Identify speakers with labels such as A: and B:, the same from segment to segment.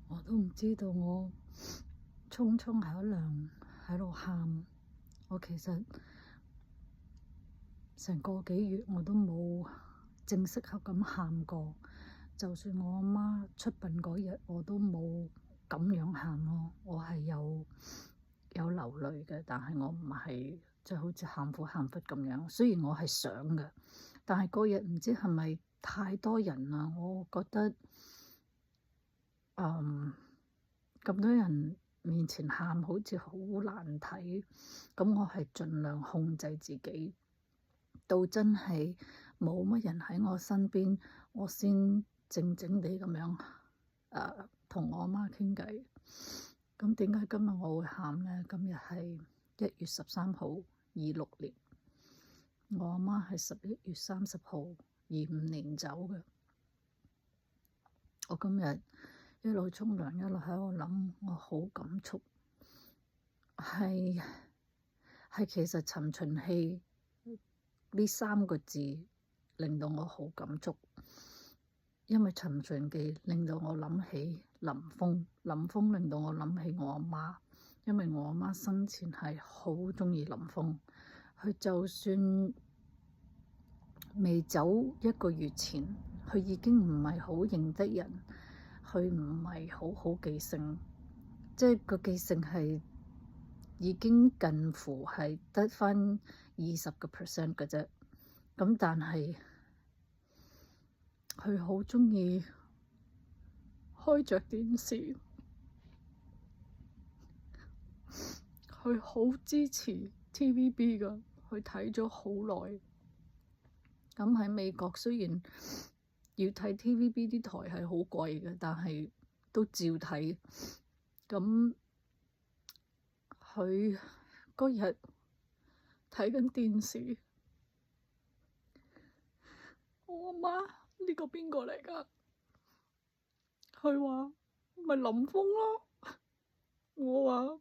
A: 我都唔知道我沖口涼喺度喊，我其實成個幾月我都冇正式咁喊過，就算我阿媽出殯嗰日我都冇咁樣喊咯，我係有流淚嘅，但係我唔係即係好似喊苦喊忽咁樣。雖然我係想嘅，但係嗰日唔知係咪太多人啦，我覺得咁多人面前喊好似好難睇，咁我係盡量控制自己，到真係冇乜人喺我身邊，我先靜靜地咁樣同我阿媽傾偈。咁點解今日我會喊呢？今日係1月13號，26年，我阿媽係11月30號25年走嘅。我今日一路沖涼一路喺度諗，我好感觸，係其實尋秦記呢3個字令到我好感觸，因為尋秦記令到我諗起林峰，林峰令到我諗起我阿媽，因為我阿媽生前係好鍾意林峰，佢就算未走1個月前，佢已經唔係好認得人，佢唔係好記性，即係個記性係已經近乎係得返20% 嘅啫。咁但係佢好鍾意開着電視，佢好支持 TVB 㗎，佢睇咗好耐。咁喺美國雖然要睇 TVB 啲台係好貴嘅，但係都照睇。咁佢嗰日睇緊電視，我阿媽，呢個邊個嚟㗎？佢話咪林峰咯。我話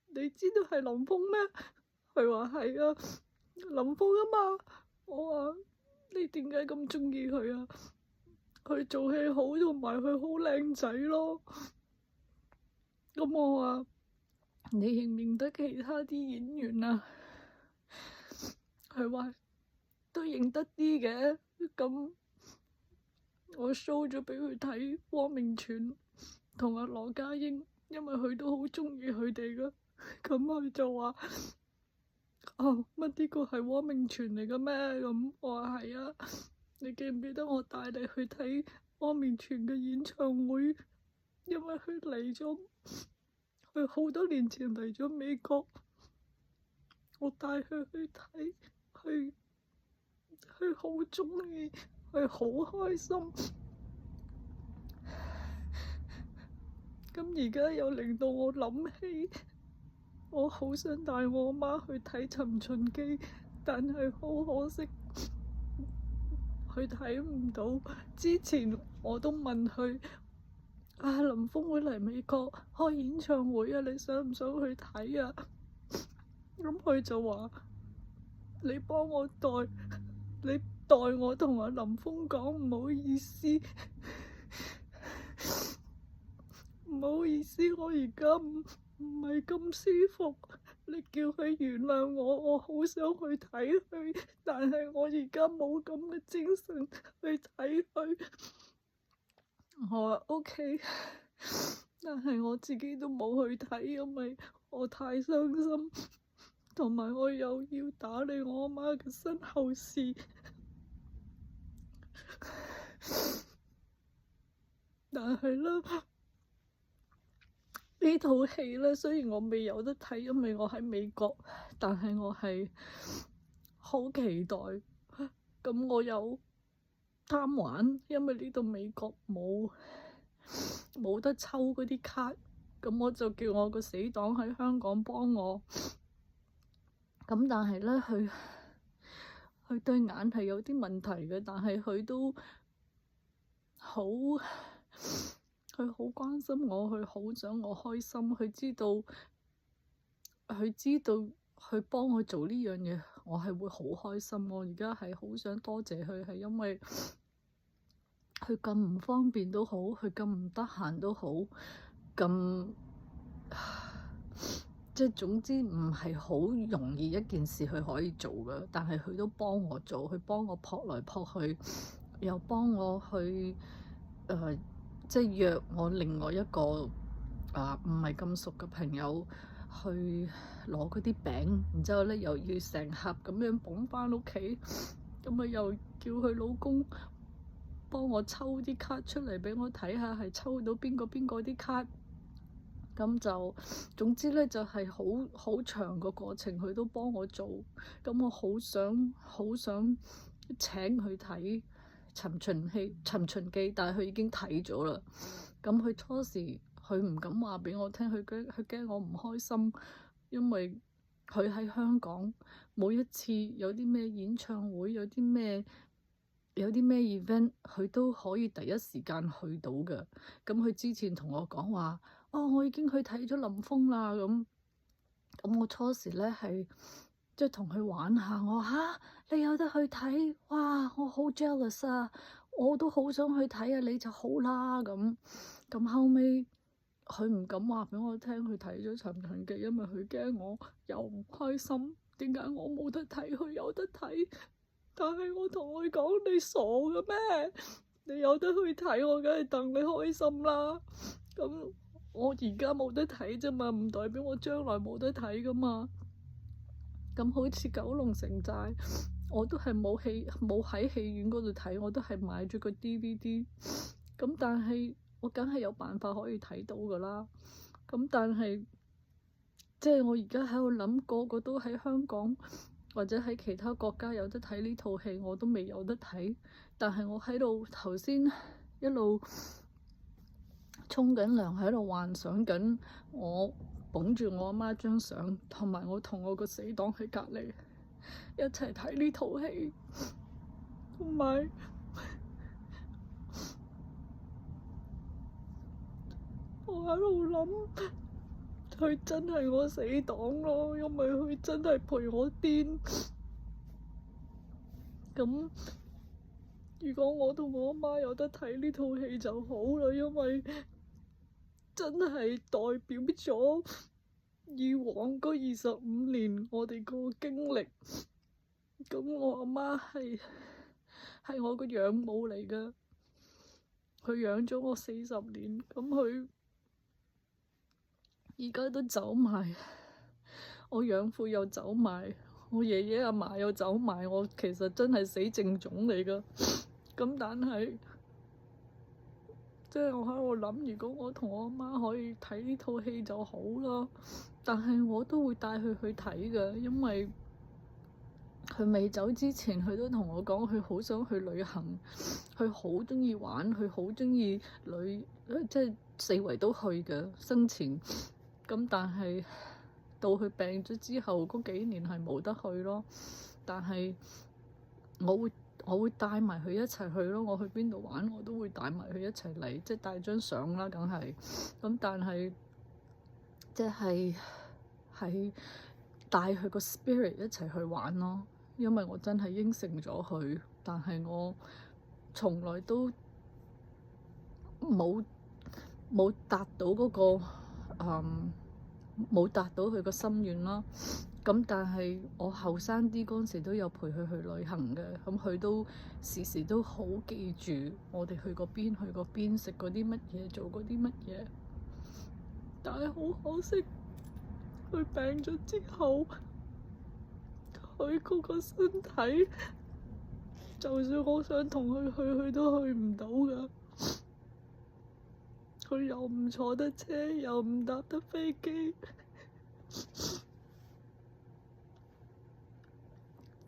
A: 你知道係林峰咩？佢話係啊，林峰啊嘛。我話你點解咁鍾意佢啊？佢做戲好，同埋佢好靚仔咯。咁我話你認唔認得其他啲演員啊？佢話都認得啲嘅。咁我 show 咗畀佢睇汪明荃同阿羅家英，因為佢都好鍾意佢哋噶。咁佢就話：哦，乜呢個係汪明荃嚟嘅咩？咁我話係啊。你記唔記得我帶你去睇汪明荃嘅演唱會？因為佢嚟咗，佢好多年前嚟咗美國，我帶佢去睇，佢好鍾意，佢好開心。咁而家又令到我諗起，我好想帶我媽去睇《尋秦記》，但係好可惜，佢睇唔到。之前我都問佢：林峰會嚟美國開演唱會啊，你想唔想去睇啊？咁佢就話：你幫我你代我同阿林峰講唔好意思。唔好意思，我而家唔係咁舒服，你叫佢原諒我，我好想去睇佢，但係我而家冇咁嘅精神去睇佢。我話 OK， 但係我自己都冇去睇，因為我太傷心，同埋我又要打理我阿媽嘅身後事。但係咧，呢套戲咧，雖然我未有得睇，因為我喺美國，但係我係好期待。咁我有貪玩，因為呢度美國冇得抽嗰啲卡，咁我就叫我個死黨喺香港幫我。咁但係咧，佢對眼係有啲問題嘅，但係佢都好。佢好關心我，佢好想我開心，佢知道佢幫我做呢樣嘢，我係會好開心。我而家係好想多謝佢，係因為佢咁唔方便都好，佢咁唔得閒都好，咁即係總之唔係好容易一件事佢可以做嘅，但係佢都幫我做，佢幫我撲來撲去，又幫我去即係約我另外一個唔係咁熟嘅朋友去攞嗰啲餅，然之後咧又要成盒咁樣捧返屋企，咁啊又叫佢老公幫我抽啲卡出嚟畀我睇下，係抽到邊個啲卡。咁就總之咧，就係好長個過程，佢都幫我做。咁我好想請佢睇尋秦記，但係佢已經睇咗啦。咁佢初時佢唔敢話畀我聽，佢驚我唔開心，因為佢喺香港每一次有啲咩演唱會，有啲咩 event，佢都可以第一時間去到嘅。咁佢之前同我講話，哦，我已經去睇咗林峯啦。咁我初時咧係即係同佢玩下，我話嚇你有得去睇，哇！我好 jealous 啊，我都好想去睇啊，你就好啦。咁後尾佢唔敢話畀我聽，佢睇咗《尋秦記》，因為佢驚我又唔開心。點解我冇得睇，佢有得睇？但係我同佢講，你傻嘅咩？你有得去睇，我梗係戥你開心啦。咁我而家冇得睇啫嘛，唔代表我將來冇得睇噶嘛。咁好似九龍城寨，我都係冇喺戲院嗰度睇，我都係買咗個 DVD。咁但係我梗係有辦法可以睇到噶啦。咁但係即係我而家喺度諗，個個都喺香港或者喺其他國家有得睇呢套戲，我都未有得睇。但係我喺度頭先一路沖緊涼，喺度幻想緊我捧住我阿媽張相，同埋我同我個死黨喺隔離一齊睇呢套戲，同埋我喺度諗，佢真係我死黨咯，因為佢真係陪我癲。咁如果我同我阿媽有得睇呢套戲就好啦，因為真係代表咗以往嗰25年我哋個經歷。咁我阿媽係我個養母嚟㗎，佢養咗我40年，咁佢而家都走埋，我養父又走埋，我爺爺阿嫲又走埋，我其實真係死剩種嚟㗎。咁但係即係我喺度諗，如果我同我阿媽可以睇呢套戲就好啦。但係我都會帶佢去睇㗎，因為佢未走之前，佢都同我講，佢好想去旅行，佢好鍾意玩，佢好鍾意即係四圍都去嘅生前。咁但係到佢病咗之後嗰幾年係冇得去咯。但係我會帶埋佢一齊去咯。我去邊度玩，我都會帶埋佢一齊嚟，即係帶張相啦，梗係。咁但係即係帶佢個 spirit 一齊去玩咯。因為我真係應承咗佢，但係我從來都冇達到嗰個冇達到佢個心願啦。咁但係我後生啲嗰陣時都有陪佢去旅行嘅，咁佢都時時都好記住我哋去過邊，食過啲乜嘢，做過啲乜嘢。但係好可惜，佢病咗之後，佢嗰個身體，就算我想同佢去，佢都去唔到㗎。佢又唔坐得車，又唔搭得飛機。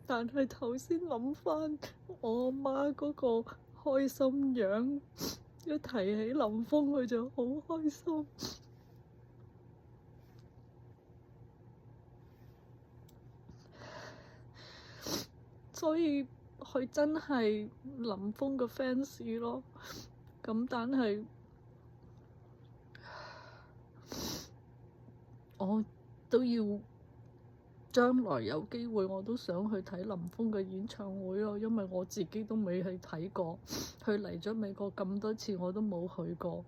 A: 但係頭先諗返我阿媽嗰個開心樣，一提起林峯，佢就好開心。所以佢真係林峯嘅 fans 咯。咁但係我都要將來有機會我都想去睇林峰嘅演唱會咯，因為我自己都未去睇過，佢嚟咗美國咁多次我都冇去過。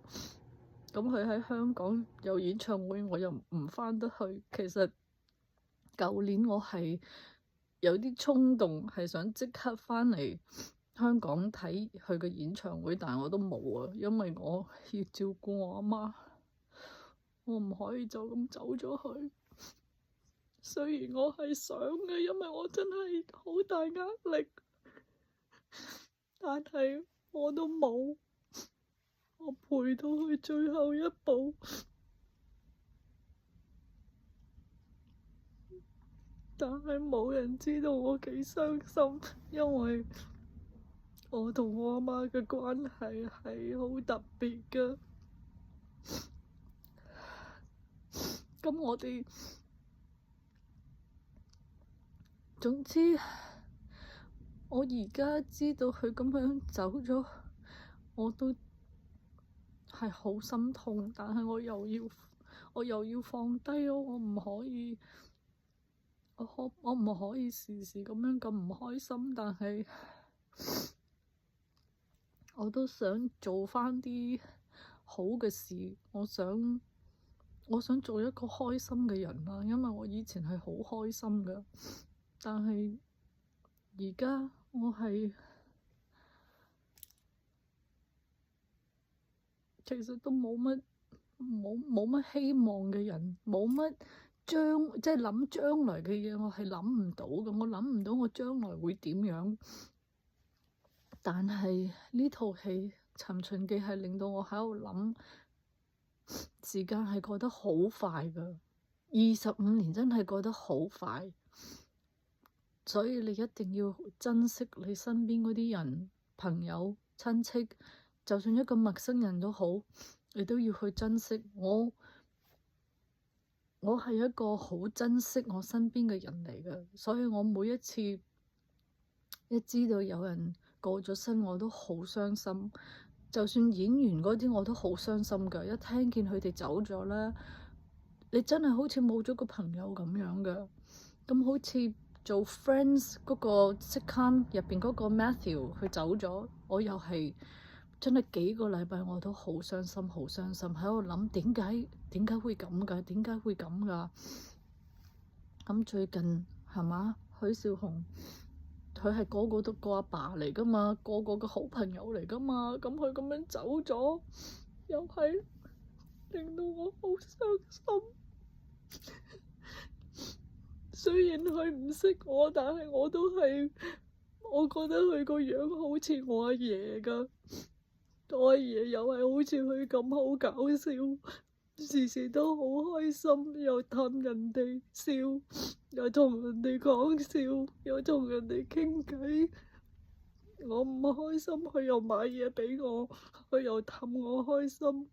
A: 咁佢喺香港有演唱會，我又唔返得去。其實舊年我係有啲衝動，係想即刻返嚟香港睇佢嘅演唱會，但係我都冇啊，因為我要照顧我阿媽，我唔可以就咁走咗去。雖然我係想嘅，因為我真係好大壓力，但係我都冇，我陪到佢最後一步，但係冇人知道我幾傷心，因為我同我阿媽嘅關係係好特別㗎。咁我哋總之，我而家知道佢咁樣走咗，我都係好心痛，但係我又要放低咯，我唔可以，我唔可以時時咁樣咁唔開心，但係我都想做返啲好嘅事，我想做一個開心嘅人啦，因為我以前係好開心㗎，但係而家我係其實都冇乜希望嘅人，冇乜即係諗將來嘅嘢，我係諗唔到嘅，我諗唔到我將來會點樣。但係呢套戲《尋秦記》係令到我喺度諗，時間係過得好快㗎，25年真係過得好快，所以你一定要珍惜你身邊嗰啲人、朋友、親戚，就算一個陌生人都好，你都要去珍惜。我係一個好珍惜我身邊嘅人嚟㗎，所以我每一次一知道有人過咗身，我都好傷心。就算演員嗰啲我都好傷心㗎，一聽見佢哋走咗咧，你真係好似冇咗個朋友咁樣㗎。咁好似做 Friends 嗰個 sitcom 入邊嗰個 Matthew 佢走咗，我又係真係幾個禮拜我都好傷心，好傷心，喺度諗點解會咁㗎？點解會咁㗎？咁最近係嘛？許紹雄佢係個個都個阿爸嚟㗎嘛，個個嘅好朋友嚟㗎嘛，咁佢咁樣走咗，又係令到我好傷心。雖然佢唔識我，但係我都係，我覺得佢個樣好似我阿爺㗎，我阿爺又係好似佢咁好搞笑，時時都好開心，又氹人哋笑，又同人哋講笑，又同人哋傾偈。我唔開心，佢又買嘢畀我，佢又氹我開心。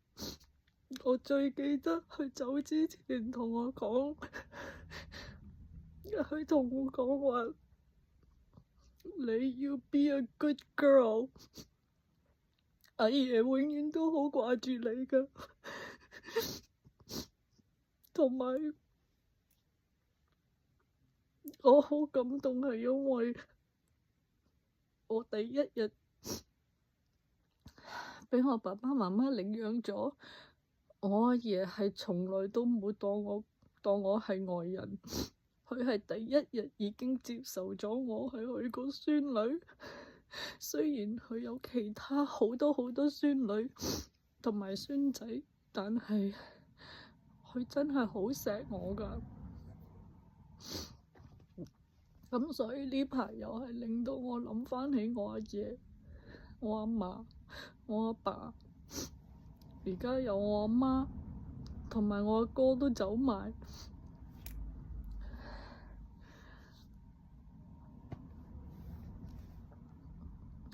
A: 我最記得佢走之前同我講，佢同我講話，你要 be a good girl， 阿爺永遠都好掛住你㗎。同埋我好感動，係因為我第一日畀我爸爸媽媽領養咗，我阿爺係從來都冇當我係外人，佢係第一日已經接受咗我係佢個孫女。雖然佢有其他好多孫女同埋孫仔，但係佢真係好錫我㗎。咁所以呢排又係令到我諗返起我阿爺、我阿嫲、我阿爸，而家有我阿媽同埋我阿哥都走埋。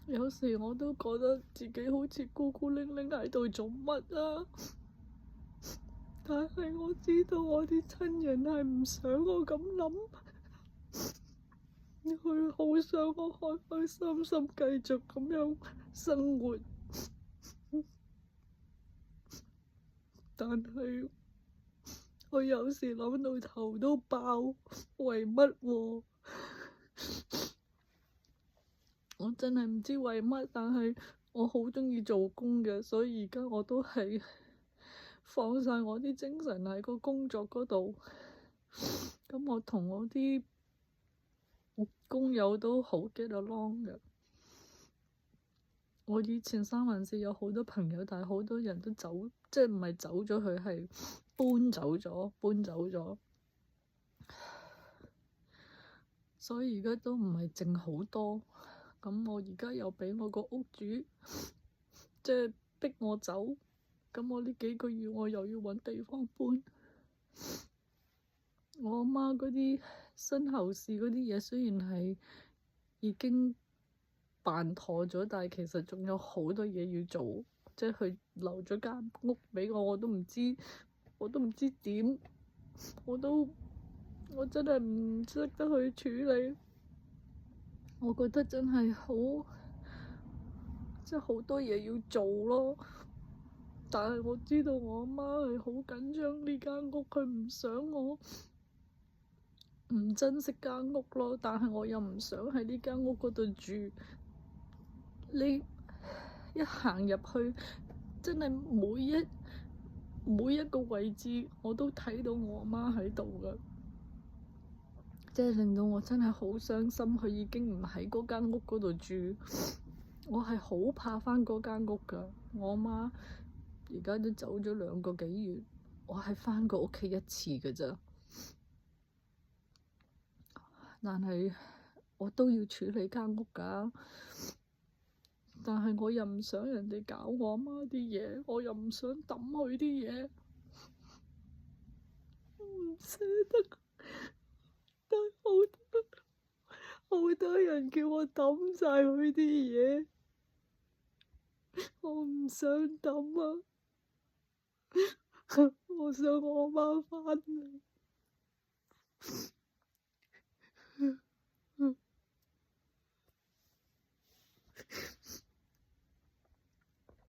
A: 有時我都覺得自己好似孤孤零零喺度做乜啊？但係我知道我啲親人係唔想我咁諗，佢好想我開開心心繼續咁樣生活，但係我有時諗到頭都爆，為乜喎？我真係唔知為乜，但係我好鍾意做工嘅，所以而家我都係放晒我啲精神喺個工作嗰度。咁我同我啲工友都好 get along 嘅。我以前三藩市有好多朋友，但係好多人都走，即係唔係走咗去，係搬走咗。所以而家都唔係剩好多。咁我而家又畀我個屋主即係逼我走。咁我呢幾個月我又要搵地方搬。我阿媽嗰啲身後事嗰啲嘢雖然係已經辦妥咗，但係其實仲有好多嘢要做，即係佢留咗間屋畀我，我都唔知點，我真係唔識得去處理。我覺得真係即係好多嘢要做咯。但係我知道我阿媽係好緊張呢間屋，佢唔想我唔珍惜間屋咯。但係我又唔想喺呢間屋嗰度住。你一行入去，真係每一個位置我都睇到我阿媽喺度㗎，即係令到我真係好傷心。佢已經唔喺嗰間屋嗰度住，我係好怕返嗰間屋㗎。我阿媽而家都走咗2個幾月，我係返過屋企1次㗎咋。但係我都要處理間屋㗎。但係我又唔想人哋搞我阿媽啲嘢，我又唔想抌佢啲嘢，唔捨得。但係好多人叫我抌晒佢啲嘢，我唔想抌啊！我想我阿媽返嚟。